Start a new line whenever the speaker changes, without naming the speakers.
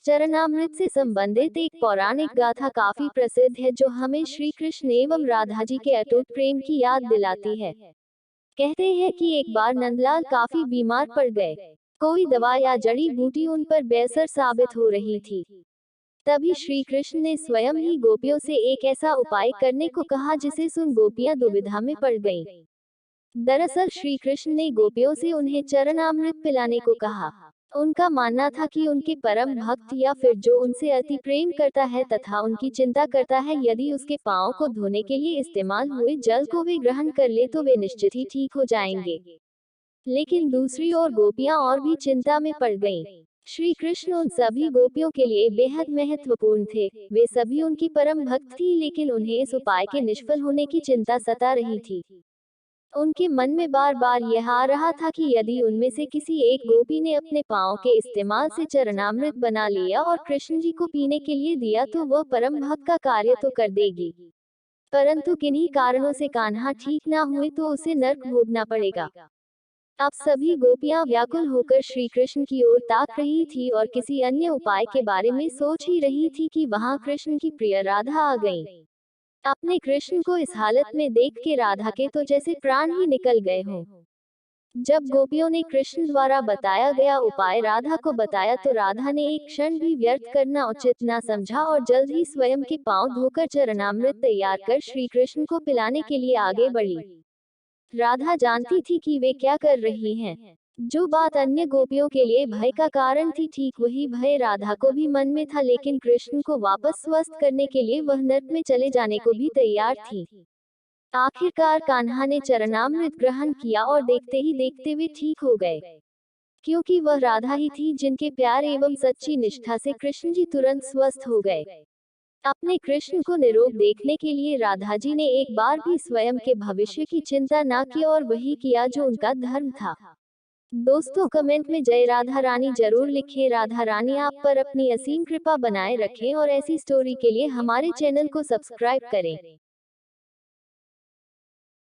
चरणामृत से संबंधित एक पौराणिक गाथा काफी प्रसिद्ध है जो हमें श्री कृष्ण एवं राधा जी के अटूट प्रेम की याद दिलाती है। कहते हैं कि एक बार नंदलाल काफी बीमार पड़ गए। कोई दवा या जड़ी बूटी उन पर बेअसर साबित हो रही थी। तभी श्री कृष्ण ने स्वयं ही गोपियों से एक ऐसा उपाय करने को कहा जिसे सुन गोपियां दुविधा में पड़ गईं। दरअसल श्री कृष्ण ने गोपियों से उन्हें चरणामृत पिलाने को कहा। उनका मानना था कि उनके परम भक्त या फिर जो उनसे अति प्रेम करता है तथा उनकी चिंता करता है, यदि उसके पांव को धोने के लिए इस्तेमाल हुए जल को वे ग्रहण कर ले तो वे निश्चित ही ठीक हो जाएंगे। लेकिन दूसरी ओर गोपियां और भी चिंता में पड़ गईं। श्री कृष्ण उन सभी गोपियों के लिए बेहद महत्वपूर्ण थे। वे सभी उनकी परम भक्त थी, लेकिन उन्हें इस उपाय के निष्फल होने की चिंता सता रही थी। उनके मन में बार बार यह आ रहा था कि यदि उनमें से किसी एक गोपी ने अपने पांव के इस्तेमाल से चरणामृत बना लिया और कृष्ण जी को पीने के लिए दिया तो वह परम भक्त का कार्य तो कर देगी, परंतु किन्हीं कारणों से कान्हा ठीक ना हुए तो उसे नर्क भोगना पड़ेगा। अब सभी गोपियां व्याकुल होकर श्री कृष्ण की ओर ताक रही थी और किसी अन्य उपाय के बारे में सोच ही रही थी कि वहां कृष्ण की प्रिय राधा आ गईं। अपने कृष्ण को इस हालत में देख के राधा के तो जैसे प्राण ही निकल गए हों। जब गोपियों ने कृष्ण द्वारा बताया गया उपाय राधा को बताया तो राधा ने एक क्षण भी व्यर्थ करना उचित न समझा और जल्द ही स्वयं के पांव धोकर चरणामृत तैयार कर श्री कृष्ण को पिलाने के लिए आगे बढ़ी। राधा जानती थी कि वे क्या कर रही हैं। जो बात अन्य गोपियों के लिए भय का कारण थी, ठीक वही भय राधा को भी मन में था, लेकिन कृष्ण को वापस स्वस्थ करने के लिए वह नर्क में चले जाने को भी तैयार थी। आखिरकार कान्हा ने चरणामृत ग्रहण किया और देखते ही देखते वे ठीक हो गए, क्योंकि वह राधा ही थी जिनके प्यार एवं सच्ची निष्ठा से कृष्ण जी तुरंत स्वस्थ हो गए। अपने कृष्ण को निरोग देखने के लिए राधा जी ने एक बार भी स्वयं के भविष्य की चिंता न की और वही किया जो उनका धर्म था। दोस्तों, कमेंट में जय राधा रानी जरूर लिखें। राधा रानी आप पर अपनी असीम कृपा बनाए रखें और ऐसी स्टोरी के लिए हमारे चैनल को सब्सक्राइब करें।